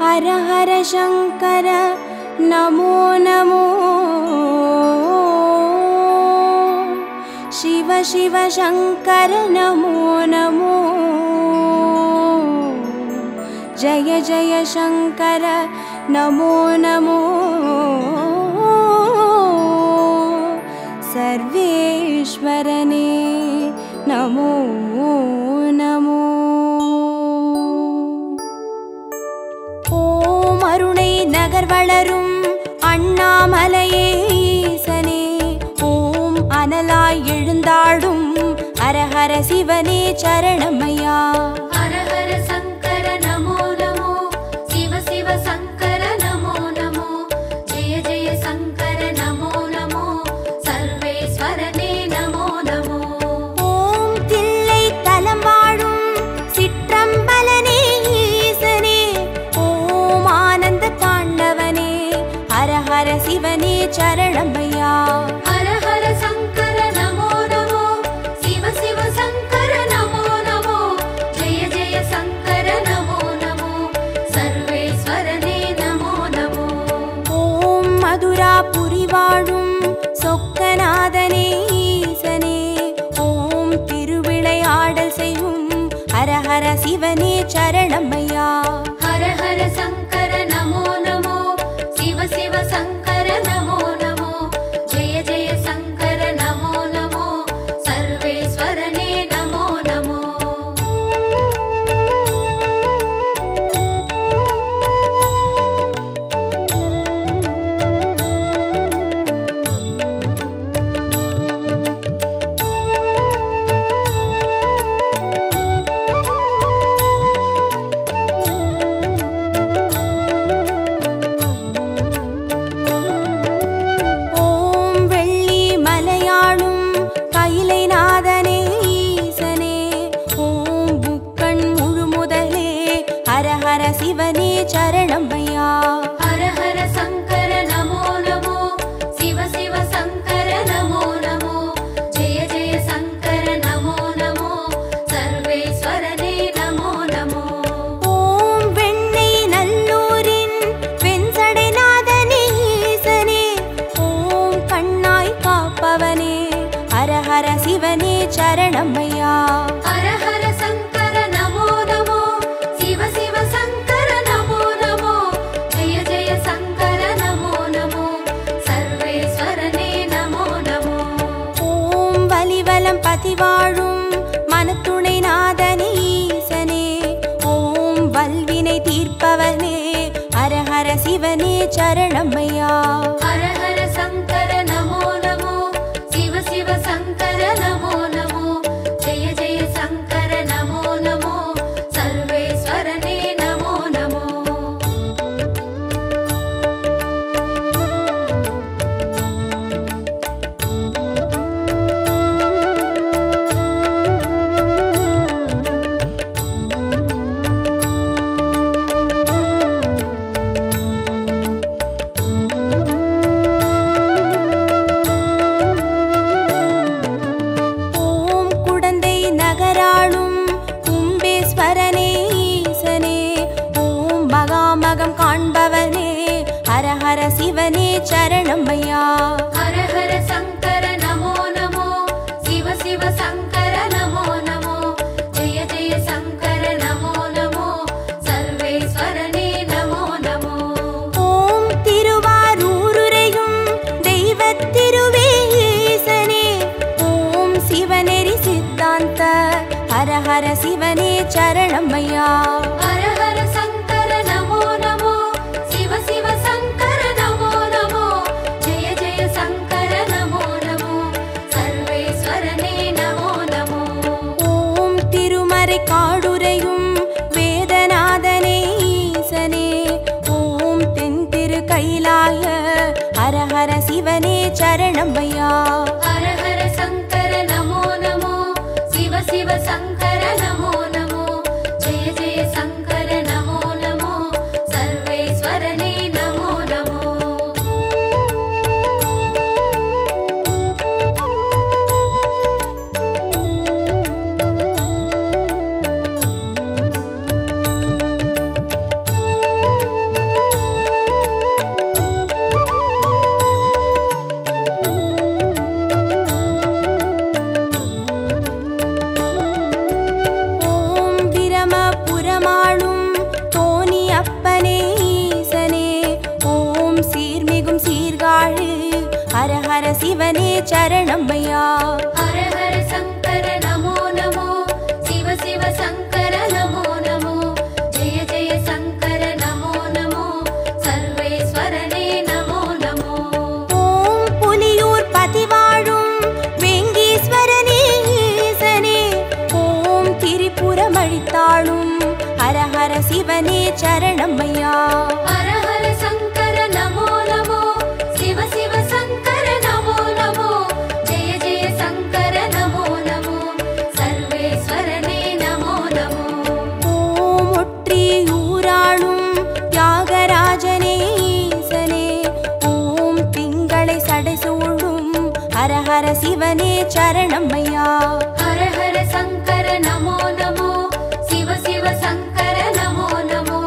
हर हर शंकर नमो नमो शिव शिव शंकर नमो नमो जय जय शंकर नमो नमो सर्वेश्वरने नमो नमो ओम अरुणै नगर वलरुम अण्णामलैये ईसने ओम अनलाय एळुंदाडुम हर हर शिवने चरणमैया हर हर शंकर नमो नमो शिव शिव शंकर नमो नमो जय जय शंकर नमो नमो सर्वेश्वरने नमो नमो ओम तिल्लै तलं वाळुम सिट्रंबलने ईसने ओम आनंद तांडवने हर हर शिवने चरणमैया हर हर शंकर नमो नमो शिव शिव शंकर नमो नमो जय जय शंकर नमो नमो सर्वेश्वरने नमो नमो ओम मधुरापुरी वाळुम சொக்கநாதனே ஈசனே ஓம் திருவிளையாடல் செய்யும் ஹர ஹர சிவனே சரணமையா हर हर शंकर नमो नमो शिव शिव शंकर नमो नमो जय जय शंकर नमो नमो सर्वेश्वरने नमो नमो ஓம் வெள்ளி மலையாளும் கைலைநாதனே ஈசனே ஓம் புக்கண் முழுமுதலே ஹர ஹர சிவனே சரணமையா हर हर शंकर नमो नमो शिव शिव शंकर नमो नमो जय जय शंकर नमो नमो सर्वेश्वरने नमो नमो ஓம் வெண்ணை நல்லூரின் வெண்சடைநாதனே ஈசனே ஓம் கண்ணாய் காப்பவனே ஹர ஹர சிவனே சரணமையா हर हर शंकर नमो नमो शिव शिव शंकर नमो नमो जय जय शंकर नमो नमो सर्वेश्वरने नमो नमो ஓம் வலிவலம் பதிவாழும் மனத்துணை நாதனே ஈசனே ஓம் வல்வினை தீர்ப்பவனே ஹர ஹர சிவனே சரணமையா हर हर शंकर नमो नमो शिव शिव शंकर नमो नमो जय जय शंकर नमो नमो सर्वेश्वरने नमो नमो ஓம் குடந்தை நகராளும் கும்பேஸ்வரனே ஈசனே ஓம் மகாமகம் காண்பவனே ஹர ஹர சிவனே சரணமையா हर हर शंकर नमो नमो शिव शिव शंकर नमो नमो जय जय शंकर नमो नमो सर्वेश्वरने नमो नमो ஓம் திருவாரூருரையும் தெய்வத் திருவே ஈசனே ஓம் சிவநெறி சித்தாந்த ஹர ஹர சிவனே சரணமையா हर हर शंकर नमो नमो शिव शिव शंकर नमो नमो जय जय शंकर नमो नमो सर्वेश्वरने नमो नमो ஓம் திருமறை காடுரையும் வேதநாதனே ஈசனே ஓம் தென் திரு கைலாய ஹர ஹர சிவனே சரணமையா हर हर शंकर नमो नमो शिव शिव शंकर नमो नमो जय जय शंकर नमो சரணமையா. ஹர ஹர சங்கர நமோ நமோ, சிவ சிவ சங்கர நமோ நமோ, ஜெய ஜெய சங்கர நமோ நமோ, சர்வேஸ்வரனே நமோ நமோ. ஓம் புலியூர் பதிவாழும் வேங்கீஸ்வரனே ஈசனே, ஓம் திரிபுரம் அழித்தாளும் ஹர ஹர சிவனே சரணமையா. ஹர ஹர சங்கர நமோ நமோ, சிவ சிவ சங்கர நமோ நமோ, ஜெய ஜெய சங்கர நமோ நமோ, சர்வேஸ்வரனே நமோ நமோ. ஓம் ஒற்றியூராளும் தியாகராஜனே ஈசனே, ஓம் திங்களை சடைசூழும் ஹர ஹர சிவனே சரணமையா. ஹர ஹர சங்கர நமோ நமோ, சிவ சிவ சங்கர நமோ நமோ,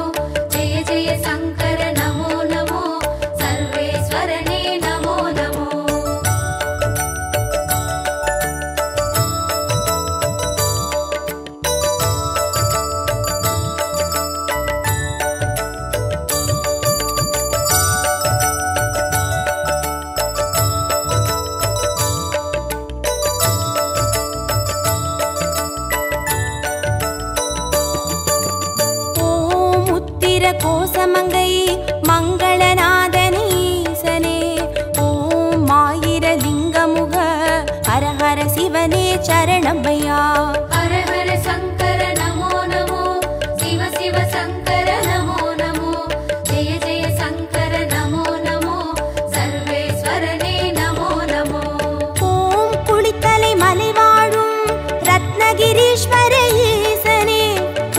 ஜெய ஜெய சங்கர நமோ நமோ, சர்வேஸ்வரனே நமோ நமோ. ஓம் உத்திர கோசமங்கை மங்களநாதனே ஈசனே, ஓம் ஆயிர லிங்கமுக ஹர ஹர சிவனே சரணமையா. ஹர ஹர சங்கர நமோ நமோ, சிவ சிவ சங்கர நமோ நமோ, ஜெய ஜெய சங்கர நமோ நமோ, சர்வேஸ்வரனே நமோ நமோ. ஓம் குளித்தலை மலை வாழும் ரத்னகிரீஸ்வர ஈசனே,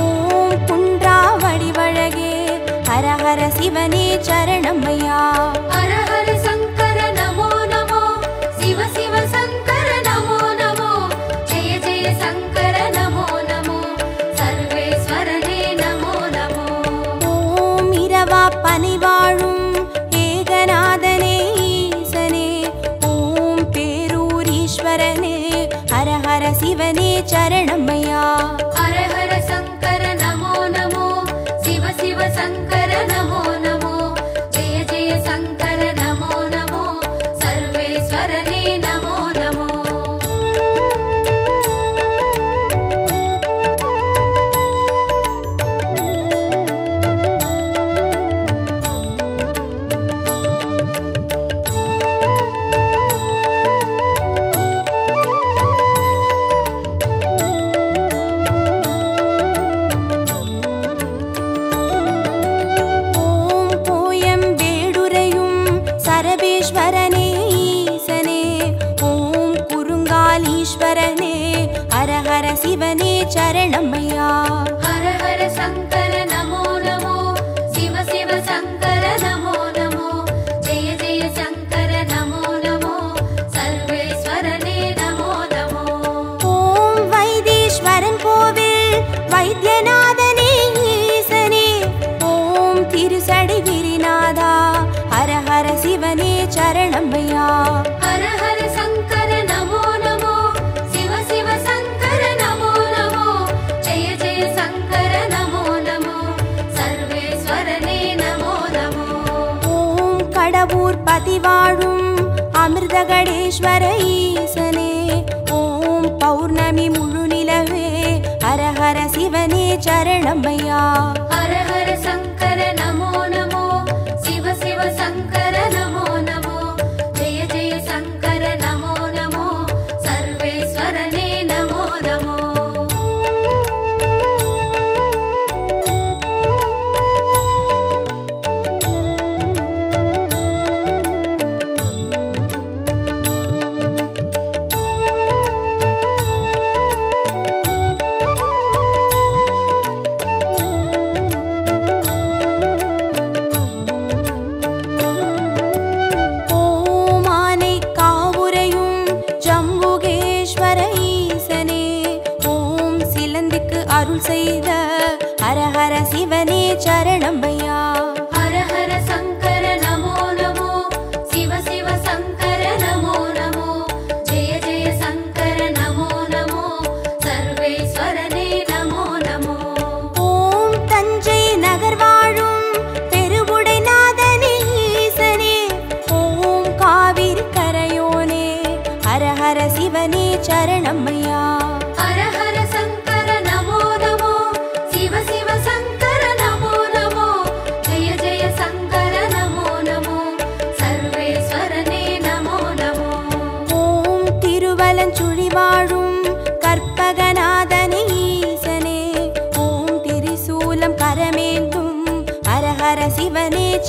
ஓம் குன்றா வடிவழகே ஹர ஹர சிவனே சரணமையா. ஹர ஹர சங்கர நமோ நமோ, சிவ சிவ சங்கர நமோ நமோ, ஜெய ஜெய சங்கர நமோ நமோ, சர்வேஸ்வரனே நமோ நமோ. ஓம் இரவா பனி வாழும் ஏகநாதனே ஈசனே, ஓம் பேரூரீஸ்வரனே ஹர ஹர சிவனே சரணமையா. ஹர ஹர சங்கர நமோ நமோ, சிவ சிவ சங்கர நமோ நமோ, ஜெய ஜெய சங்கர நமோ நமோ, சர்வேஸ்வரனே நமோ நமோ. ஓம் கோயம் வேடுரையும் சரபேஸ்வரனே ஈசனே, ஓம் குறுங்காலீஸ்வரனே ஹர ஹர சிவனே சரணமையா. ஹர ஹர சங்கர நமோ நமோ, சிவ சிவ சங்கர நமோ நமோ, ஜெய ஜெய சங்கர நமோ நமோ, சர்வேஸ்வரனே நமோ நமோ. ஓம் வைத்தீஸ்வரன் கோவில் வைத்தியநாதனே ஈசனே, ஓம் திருசடை கிரிநாதா ஹர ஹர சிவனே சரணமையா. ஹர ஹர சங்கர நமோ நமோ, சிவ சிவ சங்கர நமோ நமோ, ஜெய ஜெய சங்கர நமோ நமோ, சர்வேஸ்வரனே நமோ நமோ. ஓம் கடவுர் பதிவாழும் அமிர்தகடேஸ்வர ஈசனே, ஓம் பௌர்ணமி முழு நிலவே ஹர ஹர சிவனே சரணமையா. ஹர ஹர சங்கர நமோ நமோ, சிவ சிவ சங்கர நமோ நமோ, ஜெய ஜெய சங்கர நமோ நமோ, சர்வேஸ்வரனே நமோ நமோ. ஓம் ஆனை காவுரையும் ஜம்புகேஸ்வர ஈசனே, ஓம் சிலந்திக்கு அருள் செய்த ஹர ஹர சிவனே சரணமையா. ஹர ஹர சங்கர நமோ நமோ, சிவ சிவ சங்கர நமோ நமோ, ஜெய ஜெய சங்கர நமோ நமோ, சர்வேஸ்வரனே நமோ நமோ. ஓம் தஞ்சை நகர் வாழும் பெருவுடைநாதனே ஈசனே, ஓம் காவிரி கரையோனே ஹர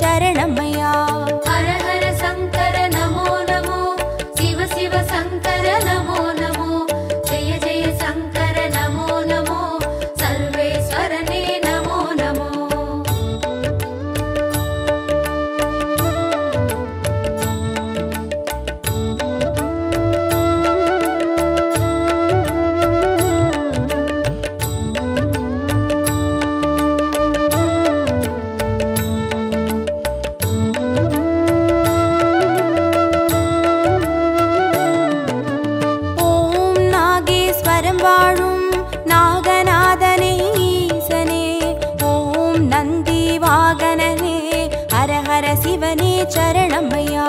சரணமையா. ஹர ஹர சங்கர நமோ நமோ, சிவ சிவ சங்கர நமோ நமோ, ஜெய ஜெய சங்கர நமோ நமோ, சர்வேஸ்வரனே நமோ நமோ. வாழும் நாகநாதனே ஈசனே, ஓம் நந்தி வாகனனே, ஹர ஹர சிவனே சரணமையா.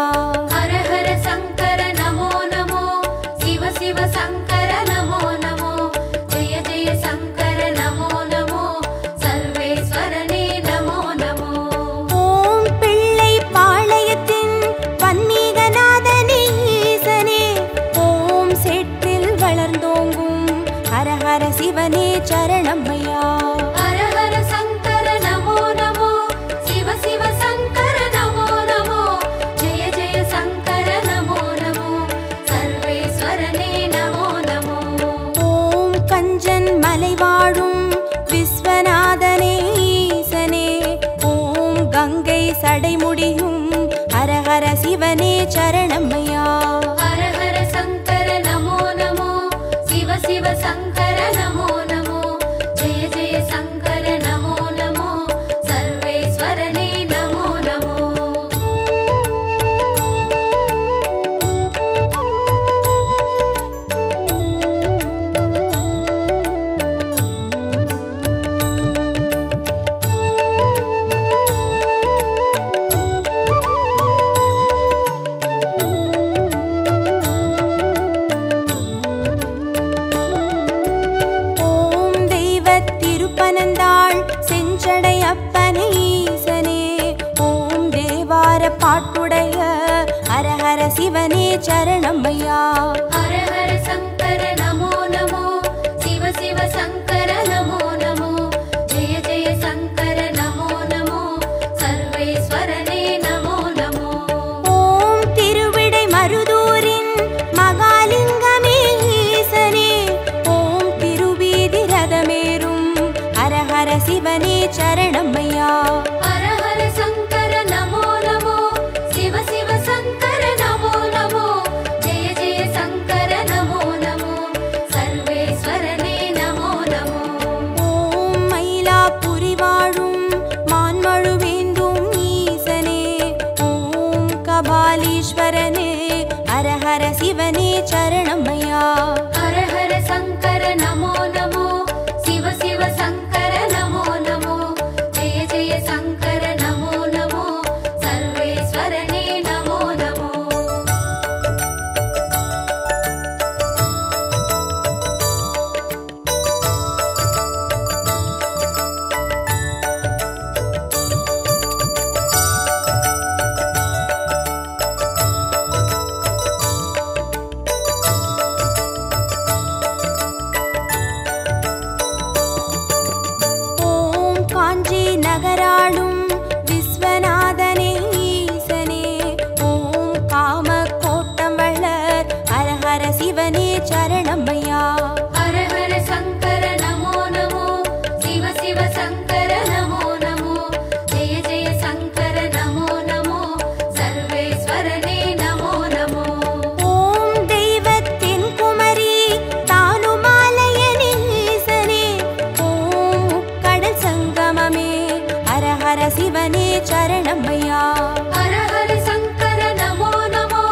ஹர ஹர சங்கர நமோ நமோ, சிவ சிவ சங்கர நமோ நமோ, ஜெய ஜெய சங்கர நமோ நமோ, சர்வேஸ்வரனே நமோ நமோ. ஓம் பிள்ளை பாளையத்தின் பன்மீகநாதனே ஈசனே, ஓம் செட்டில் வளர்ந்தோங்கும் ஹர ஹர சிவனே சரணமையா. ஹர ஹர சங்கர நமோ நமோ, சிவ சிவ சங்கர நமோ நமோ, ஜெய ஜெய சங்கர நமோ நமோ, சர்வேஸ்வரனே நமோ நமோ. ஓம் கஞ்சன் மலை வாழும் விஸ்வநாதனே ஈசனே, ஓம் கங்கை சடைமுடியும் ஹர ஹர சிவனே சரணமையா. ஹர ஹர சங்கர நமோ நமோ, சிவ சிவ சங்கர நமோ நமோ, ஜெய ஜெய சங்கர நமோ நமோ, சர்வேஸ்வரனே நமோ நமோ. ஓம் தெய்வத் திருப்பனந்தாள் செஞ்சடை அப்பனே ஈசனே, ஓம் தேவார பாட்டுடைய ஹர ஹர சிவனே சரணமையா. ஹர ஹர சங்கர நமோ நமோ, சிவ சிவ சங்கர நமோ நமோ, ஜெய ஜெய சங்கர நமோ நமோ, சர்வேஸ்வரனே நமோ நமோ. ஓம் திருவிடை மருதூரின் மகாலிங்கமே ஈசனே, ஓம் திருவீதி ரதமேறும் ஹர ஹர சிவனே சரணமையா. ஹர ஹர சங்கர நமோ நமோ, சிவ சிவ சங்கர நமோ நமோ, ஜெய ஜெய சங்கர நமோ நமோ, சர்வேஸ்வரனே நமோ நமோ. ஓம் மயிலாப்புரி வாழும் மான்மழுவேந்தும் ஈசனே, ஓம் கபாலீஸ்வரனே ஹர ஹர சிவனே சரணமையா. ஹர ஹர சங்கர நமோ நமோ, சிவ சிவ சங்கர நமோ நமோ, ஜெய ஜெய சங்கர நமோ நமோ, சர்வேஸ்வரனே நமோ நமோ. ஓம் காஞ்சி நகராளும் விஸ்வநாதனே ஈசனே, ஓம் காம கோட்டம் வளர் ஹர ஹர சிவனே சரணமையா. ஹர ஹர சங்கர நமோ நமோ, சிவ சிவ சங்கர நமோ நமோ, ஜெய ஜெய சங்கர நமோ நமோ, சர்வேஸ்வரனே நமோ நமோ. ஓம் தெய்வத்தின் குமரி தானுமாலயனே ஈசனே, ஓம் கடல் சங்கமமே ஹர ஹர சிவனே சரணமையா. ஹர ஹர சங்கர நமோ நமோ,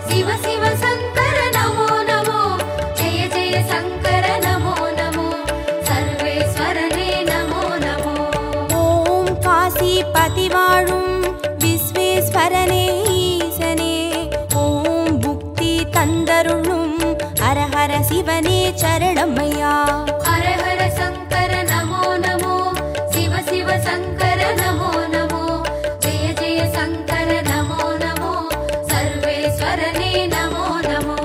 சிவ சிவ சங்கர நமோ நமோ, ஜெய ஜெய சங்கர நமோ நமோ, சர்வேஸ்வரனே நமோ நமோ. ஓம் காசி பதி வாழும் விஸ்வேஸ்வரனே ஈசனே, ஓம் புக்தி தந்தருளும் ஹர ஹர சிவனே சரணமையா. ஹர ஹர சங்கர நமோ நமோ, சிவ சிவ சங்கர நமோ நமோ, ஜெய ஜெய சங்கர நமோ நமோ, சர்வேஸ்வரனே நமோ நமோ.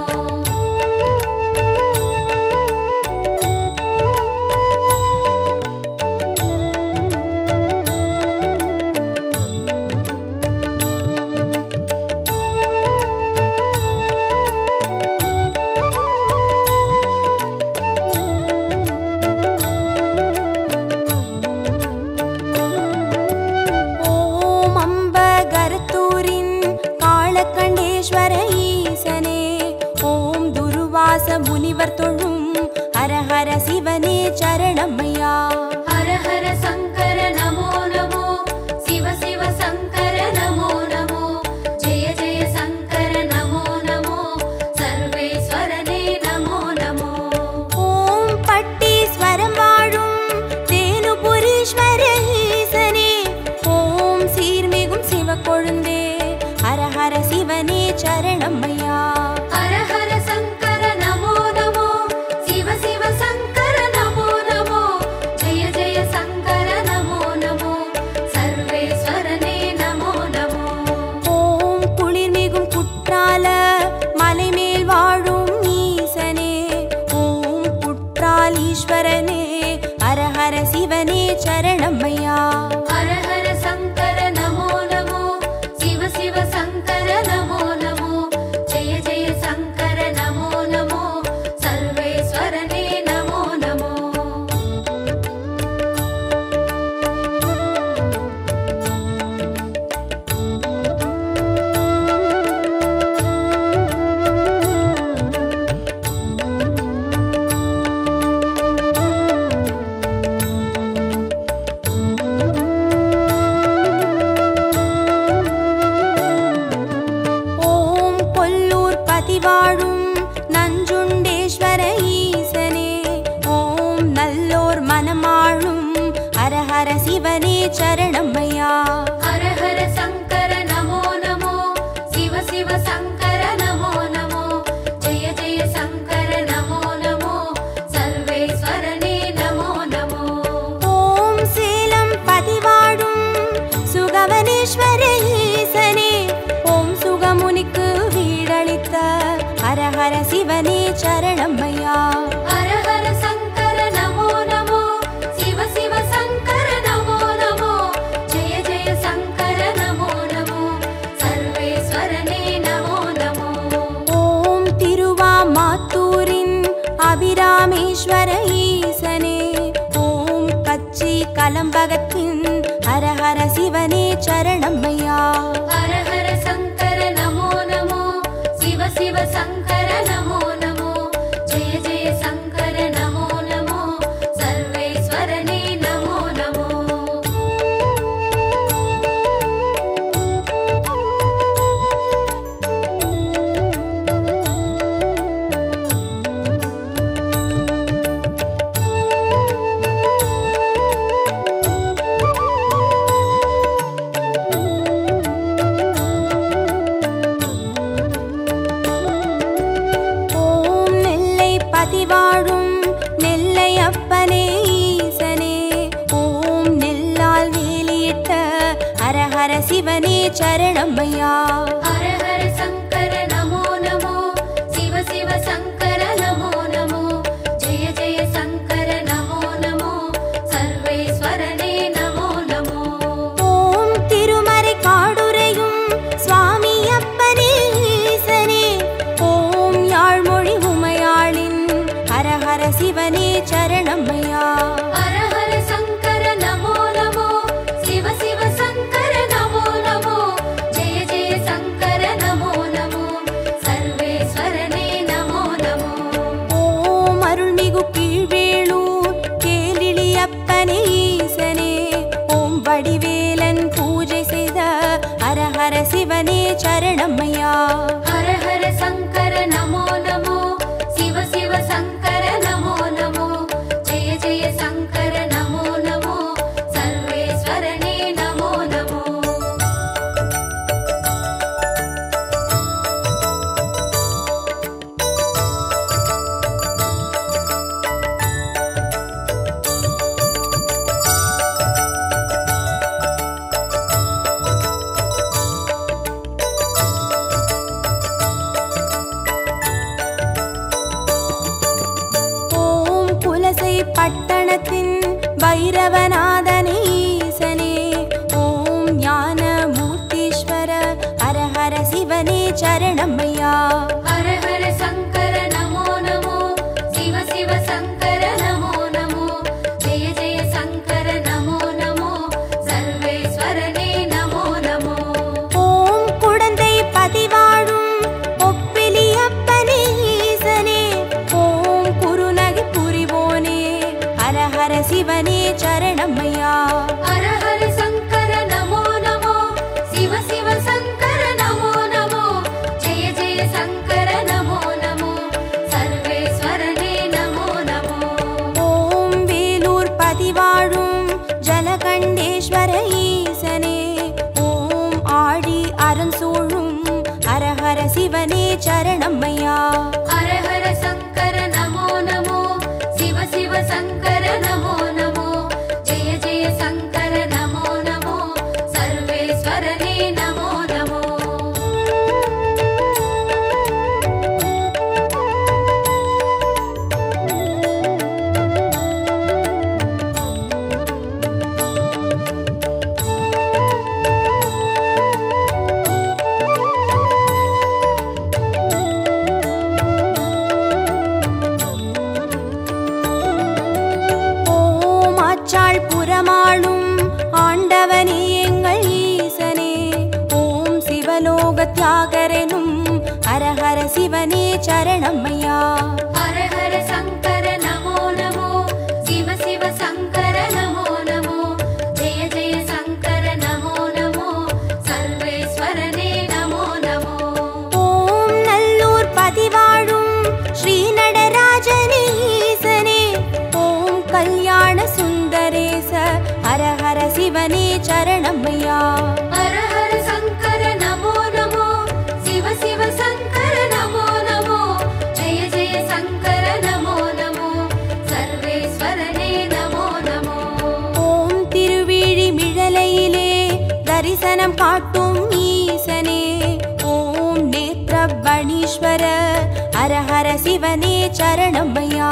சரணமையா. ஹர ஹர சங்கர நமோ நமோ, சிவ சிவ சங்கர நமோ நமோ, ஜெய ஜெய சங்கர நமோ நமோ, சர்வேஸ்வரனே நமோ நமோ. ஓம் பட்டீஸ்வரம் வாழும் தேனுபுரீஸ்வர ஈசனே, ஓம் சீர்மிகும் சிவக்கொழுந்தே, ஹர ஹர சிவனே சரணமையா. ஹர ஹர சங்கர நமோ நமோ, சிவ சிவ சங்கர நமோ நமோ, ஜெய ஜெய சங்கர நமோ நமோ, சர்வேஸ்வரனே நமோ நமோ. ஓம் குளிர்மிகும் குற்றால மலைமேல் வாழும் ஈசனே, ஓம் குற்றாலீஸ்வரனே, ஹர ஹர சிவனே சரணமையா. ஹர ஹர சங்கர நமோ நமோ, சிவ சிவ சங்கர நமோ நமோ, ஜெய ஜெய சங்கர நமோ நமோ, சர்வேஸ்வரனே நமோ நமோ. ஓம் கொல்லூர் பதிவாழும் நஞ்சுண்டேஸ்வர ஈசனே, ஓம் நல்லோர் மனமாளும் ஹர ஹர சிவனே சரணமையா. ஹர ஹர சங்கர நமோ நமோ, சிவ சிவ சங்கர நமோ நமோ, ஜெய ஜெய சங்கர நமோ நமோ, சர்வேஸ்வரனே நமோ நமோ. ஓம் சேலம் பதிவாழும் சுகவனேஸ்வர ஈசனே, ஓம் சுகமுனிக்கு வீடளித்த ஹர ஹர சிவனே சரணமையா. ஹர ஹர சங்கர நமோ நமோ, சிவ சிவ சங்கர நமோ நமோ, ஜெய ஜெய சங்கர நமோ நமோ, சர்வேஸ்வரனே நமோ நமோ. ஓம் திருவாமாத்தூரின் அபிராமேஸ்வர ஈசனே, ஓம் கச்சி கலம்பகத்தின் ஹர ஹர சிவனே சரணமையா. ஹர ஹர சங்கர நமோ நமோ, சிவ சிவ சங்கர நமோ நமோ, ஜெய ஜெய சங்கர நமோ நமோ, சர்வேஸ்வரனே நமோ நமோ. ஓம் நெல்லை பதிவாழும் நெல்லை அப்பனே ஈசனே, ஓம் நெல்லால் வேலியிட்ட ஹர ஹர சிவனே சரணமையா. ஹர ஹர சங்கர நமோ நமோ, சிவ சிவ சங்கர நமோ நமோ, ஜெய ஜெய சங்கர நமோ நமோ, சர்வேஸ்வரனே நமோ நமோ. ஓம் திருமறை காடுரையும் சுவாமி அப்பனே ஈசனே, ஓம் யாழ்மொழி உமையாளின் ஹர ஹர சிவனே சரணமையா. ஹர ஹர சங்கர நமோ நமோ, சிவ சிவ சங்கர நமோ நமோ, ஜெய ஜெய சங்கர நமோ நமோ, சர்வேஸ்வரனே நமோ நமோ. ஓம் அருள்மிகு கீழ்வேளூர் கேளிழி அப்பனே ஈசனே, ஓம் வடிவேலன் பூஜை செய்த ஹர ஹர சிவனே சரணமையா. ஹர ஹர சங்கர நமோ நமோ, சிவ சிவ சங்கர நமோ நமோ, ஜெய ஜெய சங்கர நமோ நமோ, சர்வேஸ்வரனே நமோ நமோ. சரணமையா. ஹர ஹர சங்கர நமோ நமோ, சிவ சிவ சங்கர நமோ நமோ, ஜெய ஜெய சங்கர நமோ நமோ, சர்வேஸ்வரனே நமோ நமோ. ஓம் வேலூர் பதிவாழும் ஜலகண்டேஸ்வர ஈசனே, ஓம் ஆழி அரண் சூழும் ஹரஹர சிவனே சரணமையா. ஹர ஹர சங்கர நமோ நமோ, சிவ சிவ சங்கர நமோ நமோ, ஜெய ஜெய சங்கர நமோ நமோ, சர்வேஸ்வரனே நமோ நமோ. ஓம் ஆச்சாள் புறமாளும் ஆண்டவனே எங்கள் ஈசனே, ஓம் சிவலோக தியாகரெனும் ஹரஹர சிவனே சரணமையா. ஹர ஹர சங்கர நமோ நமோ, சிவ சிவ சங்கர நமோ நமோ, ஜெய ஜெய சங்கர நமோ நமோ, சர்வேஸ்வரனே நமோ நமோ. ஓம் நல்லூர் பதிவாழும் ஸ்ரீ நடராஜனே ஈசனே, ஓம் கல்யாண சுந்தரேச ஹரஹர சிவனே சரணமையா. ஹர ஹர சங்கர நமோ நமோ, சிவ சிவ சங்கர நமோ நமோ, ஜெய ஜெய சங்கர நமோ நமோ, சர்வேஸ்வரனே நமோ நமோ. ஓம் திருவிழி மிழலையிலே தரிசனம் காட்டும் ஈசனே, ஓம் நேத்ரபணீஸ்வர ஹரஹர சிவனே சரணமையா.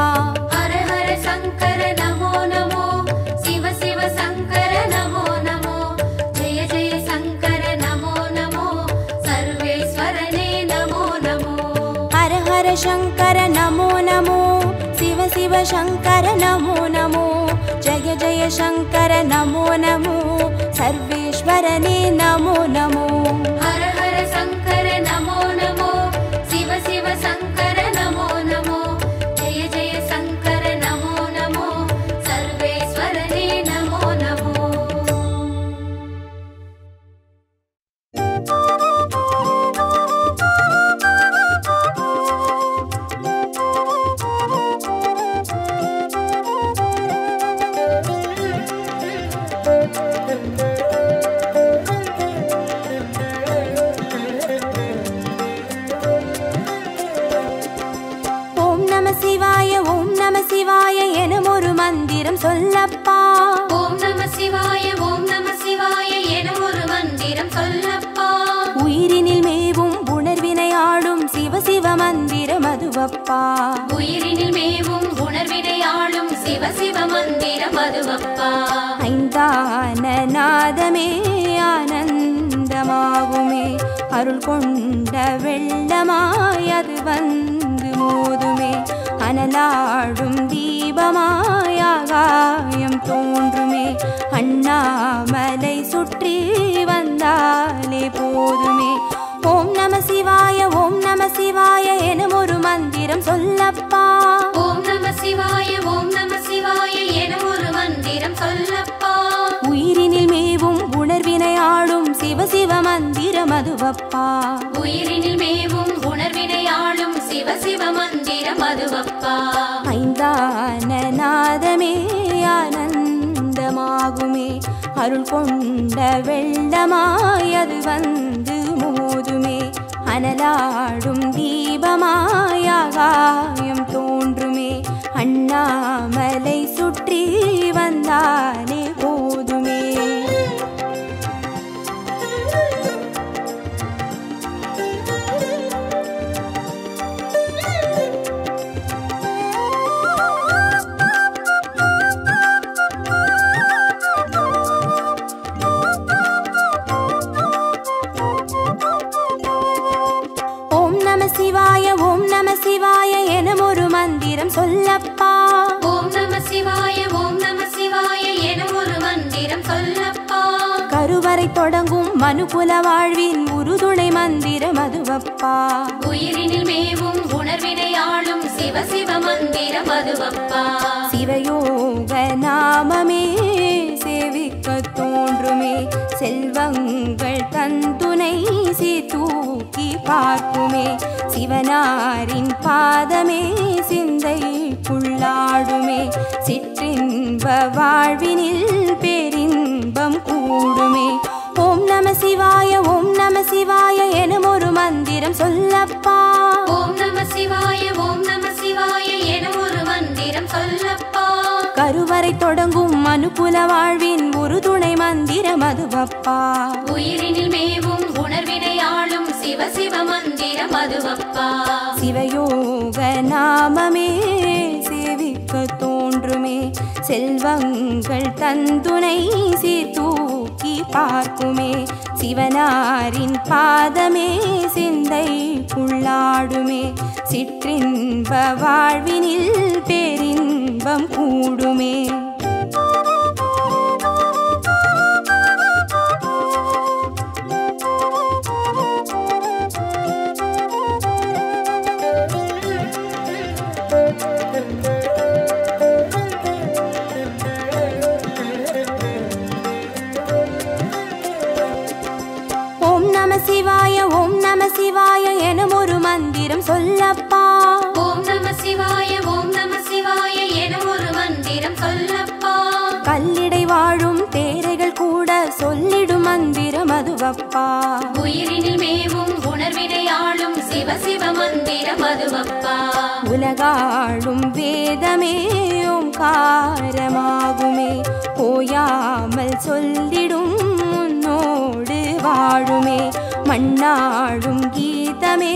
ஹர ஹர சங்கர நமோ நமோ, சிவ சிவ சங்கர நமோ நமோ, ஜெய ஜெய சங்கர நமோ நமோ, சர்வேஸ்வரனே நமோ நமோ. ஹர ஹர சங்கர நமோ நமோ, சிவ சிவ சங்கர நமோ நமோ, ஜய ஜய சங்கர நமோ நமோ, சர்வேஸ்வரனே நமோ நமோ. ஹர ஹர சங்கர நமோ நமோ, சிவ சிவ சங்கர நமோ நமோ, ஜெய ஜெய சங்கர நமோ நமோ, சர்வேஸ்வரனே நமோ நமோ. ஓம் நம சிவாய ஓம் நம சிவாய எனும் ஒரு மந்திரம் சொல்லப்பா. ஓம் நம சிவாய ஓம் நம சிவாய எனும் ஒரு மந்திரம் சொல்லப்பா. உயிரினில் மேவும் உணர்வினை ஆளும் சிவ சிவ மந்திரம் அதுவப்பா. உயிரினில் மேவும் உணர்வினை ஆளும் சிவ சிவ மந்திரம் அதுவப்பா. ஐந்தான நாதமே ஆனந்தமாகுமே, அருள் கொண்ட வெள்ளமாய் அது வந்து மோதுமே, அனலாடும் தீபமாய் ஆகாயம் தோன்றுமே, அண்ணாமலை சுற்றி வந்தாலே போதுமே. ஓம் நம சிவாய ஓம் நம சிவாய எனும் ஒரு மந்திரம் சொல்லப்பா. ஓம் நம சிவாய ஓம் நம சிவாய எனும் ஒரு மந்திரம் சொல்லப்பா. உயிரினில் மேவும் உணர்வினை ஆளும் சிவ சிவ மந்திரம் அதுவப்பா. உயிரினில் மேவும் உணர்வினை ஆளும் சிவ சிவ மந்திரம் அதுவப்பா. ஐந்தான நாதமே ஆனந்தமாகுமே, அருள் கொண்ட வெள்ளமாய் அது வந்து மோதுமே, அனலாடும் தீபமாய் ஆகாயம் தோன்றுமே, அண்ணாமலை சுற்றி வந்தாலே போதுமே. ஓம் நம சிவாய ஓம் நம சிவாய எனும் ஒரு மந்திரம் சொல்லப்பா. ஓம் நம சிவாய ஓம் நம சிவாய எனும் ஒரு மந்திரம் சொல்லப்பா. கருவறை தொடங்கும் மனுகுல வாழ்வின் உறுதுணை மந்திரம் அதுவப்பா. உயிரினில் மேவும் உணர்வினை ஆளும் சிவ சிவ மந்திரம் அதுவப்பா. சிவயோக நாமமே தந்துனை சீர்தூக்கி பார்க்குமே சிவனாரின் பாதமே சிந்தைக்குள்ளாடுமே சிற்றின்ப வாழ்வினில் பேரின்பம் கூடுமே ஓம் நம சிவாய எனும் ஒரு மந்திரம் சொல்லப்பா ஓம் நம சிவாய எனும் ஒரு மந்திரம் சொல்லப்பா கருவறை தொடங்கும் மனுக்குல வாழ்வின் ஒரு துணை மந்திரம் அதுவப்பா உயிரினில் மேவும் உணர்வினை ஆளும் சிவ சிவ மந்திரம் அதுவப்பா சிவயோக நாமமே சேவிக்க தோன்றுமே செல்வங்கள் தந்துனை சீர்தூக்கி பார்க்குமே சிவனாரின் பாதமே சிந்தைக்குள்ளாடுமே சிற்றின்ப வாழ்வினில் பேரின்பம் கூடுமே ஓம் நம சிவாய எனும் ஒரு மந்திரம் சொல்லப்பா ஓம் நம சிவாய எனும் ஒரு மந்திரம் சொல்லப்பா கல்லிடை வாழும் தேரைகள் கூட சொல்லிடும் மந்திரம் அதுவப்பா உயிரினில் மேவும் உணர்வினை ஆளும் சிவ சிவ மந்திரம் அதுவப்பா உலகாளும் வேதமே ஓம்காரமாகுமே ஓயாமல் சொல்லிடும் உன்னோடு வாழுமே மண்ணாடும் கீதமே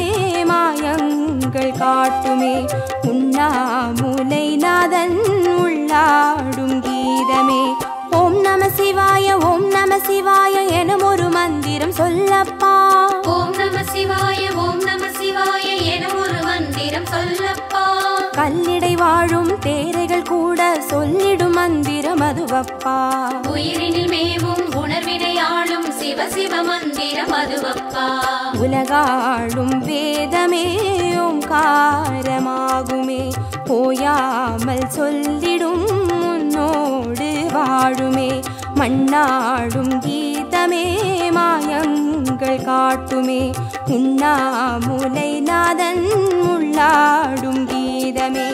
மாயங்கள் காட்டுமே உண்ணாமுலை நாதன் உள்ளாடும் கீதமே ஓம் நம சிவாய எனும் ஒரு மந்திரம் சொல்லப்பா ஓம் நம சிவாய எனும் ஒரு மந்திரம் சொல்லப்பா கல்லிடை வாழும் தேரைகள் கூட சொல்லிடும் மந்திரம் அதுவப்பா உயிரினில் மேவும் உணர்வினை ஆளும் சிவ சிவ மந்திரம் அதுவப்பா உலகாளும் வேதமே ஓம்காரமாகுமே ஓயாமல் சொல்லிடும் உன்னோடு வாழுமே மண்ணாடும் கீதமே மாயங்கள் காட்டுமே உண்ணாமுலை நாதன் உள்ளாடும் கீதமே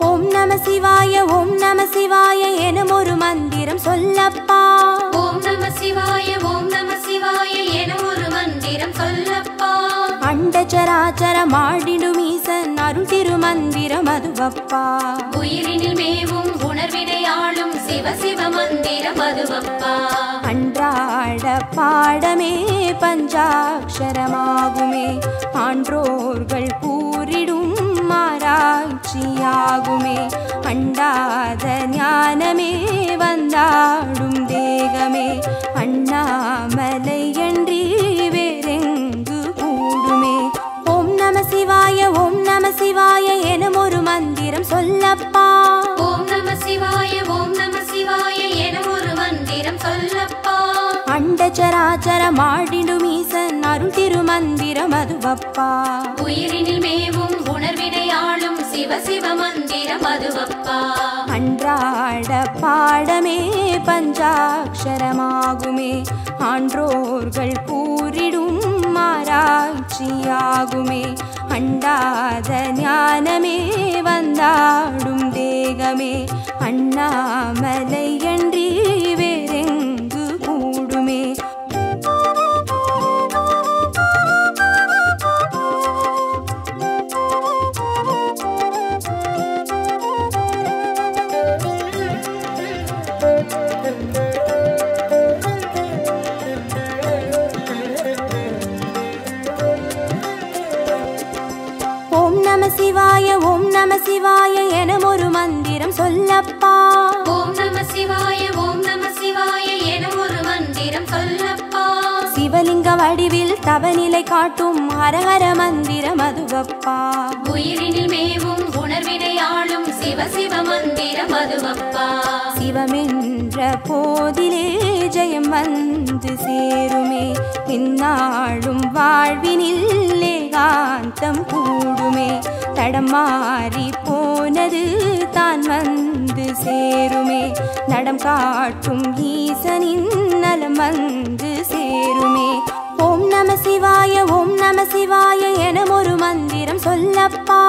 ஓம் நம சிவாய எனும் ஒரு மந்திரம் சொல்லப்பா ஓம் நம சிவாய எனும் ஒரு மந்திரம் சொல்லப்பா அண்டச்சராச்சரம் ஆடிடும் ஈசன் அருள் திருமந்திரம் அதுவப்பா உயிரினில் மேவும் உணர்வினை ஆளும் சிவ சிவ மந்திரம் அதுவப்பா அன்றாட பாடமே பஞ்சாட்சரமாகுமே ஆன்றோர்கள் கூறிடும் ஆராய்ச்சியாகுமே அண்டாத ஞானமே வந்தாடும் தேகமே அண்ணாமலை என்றி வேறெங்கு கூடுமே ஓம் நம சிவாய எனும் ஒரு மந்திரம் சொல்லப்பா ஓம் நம சிவாய எனும் ஒரு மந்திரம் சொல்லப்பா அண்டச்சராச்சரம் ஆடிடும் ஈசன் அருள் திருமந்திரம் அதுவப்பா உயிரினில் மேவும் உணர்வினை ஆளும் சிவ சிவ மந்திரம் அதுவப்பா அன்றாட பாடமே பஞ்சாட்சரமாகுமே ஆன்றோர்கள் கூறிடும் ஆராய்ச்சியாகுமே அண்டாத ஞானமே வந்தாடும் தேகமே அண்ணாமலை என்றி வேறெங்கு கூடுமே ஓம் நம சிவாய எனும் ஒரு மந்திரம் சொல்லப்பா ஓம் நம சிவாய எனும் ஒரு மந்திரம் சொல்லப்பா சிவலிங்க வடிவில் தவநிலை காட்டும் ஹரஹர மந்திரம் அதுவப்பா உயிரினில் மேவும் உணர்வினை ஆளும் சிவ சிவ மந்திரம் அதுவப்பா. சிவமென்ற போதிலே ஜெயம் வந்து சேருமே, இந்நாளும் வாழ்வினில் ஏகாந்தம் கூடுமே. தடம் மாறி போனது தான் வந்து சேருமே, நடம் காட்டும் ஈசனின் நலம் வந்து சேருமே. ஓம் நம சிவாய ஓம் நம சிவாய என ஒரு மந்திரம் சொல்லப்பா.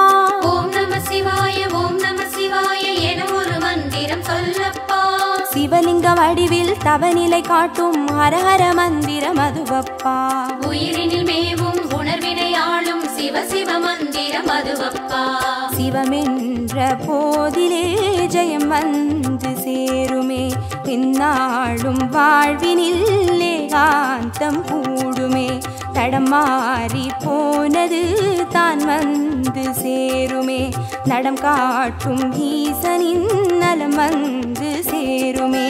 ஓம் நம சிவாய ஓம் நம சிவாய என ஒரு மந்திரம் சொல்லப்பா. சிவலிங்க வடிவில் தவநிலை காட்டும் ஹரஹர மந்திரம் அதுவப்பா. உயிரினில் மேவும் உணர்வினை ஆளும் சிவ சிவ மந்திரம் அதுவப்பா. சிவமென்ற போதிலே ஜெயம் வந்து சேருமே, இந்நாளும் வாழ்வினில் ஏகாந்தம் கூடுமே. தடம் மாறி போனது தான் வந்து சேருமே, நடம் காட்டும் ஈசனின் நலம் வந்து சேருமே.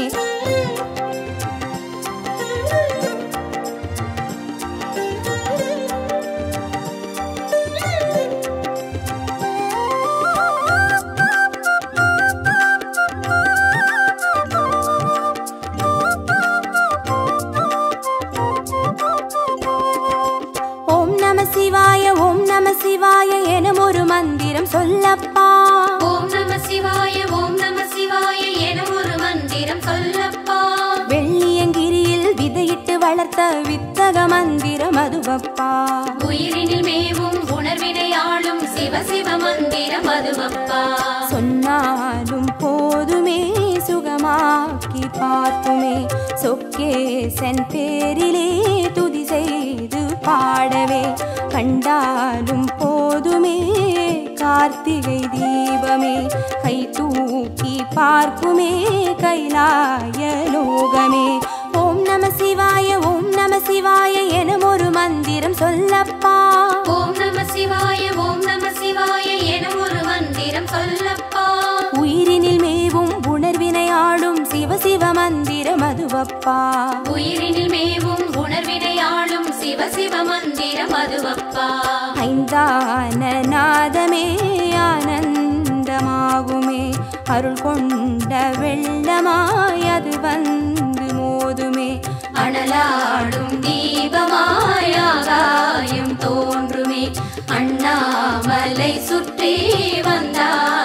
ஓம் நம சிவாய ஓம் நம சிவாய என ஒரு மந்திரம் சொல்லப்பா. ஓம் நம சிவாய ஓம் நம சிவாய என ஒரு மந்திரம் சொல்லப்பா. வெள்ளியங்கிரியில் விதையிட்டு வளர்த்த வித்தக மந்திரம் அதுவப்பா. உயிரினில் மேவும் உணர்வினை ஆளும் சிவ சிவ மந்திரம் அதுவப்பா. சொன்னாலும் போதுமே சுகமாக்கி பார்க்குமே, சொக்கேசன் பேரிலே துதி செய்து பாடவே. கண்டாலும் போதுமே கார்த்திகை தீபமே, கை தூக்கி பார்க்குமே கைலாய லோகமே. ஓம் நம சிவாய ஓம் நம சிவாய என ஒரு மந்திரம் சொல்லப்பா. ஓம் நம சிவாய ஓம் நம சிவாய என ஒரு மந்திரம் சொல்லப்பா. உயிரினில் மேவும் உணர்வினை ஆளும் சிவ சிவ மந்திரம் அதுவப்பா. உயிரினில் மேவும் உணர்வினை ஆளும் சிவ சிவ மந்திரம் அதுவப்பா. ஐந்தான நாதமே ஆனந்தமாகுமே, அருள் கொண்ட வெள்ளமாய் அது வந்து மோதுமே. அனலாடும் தீபமாய் ஆகாயம் தோன்றுமே, அண்ணாமலை சுற்றி வந்தார்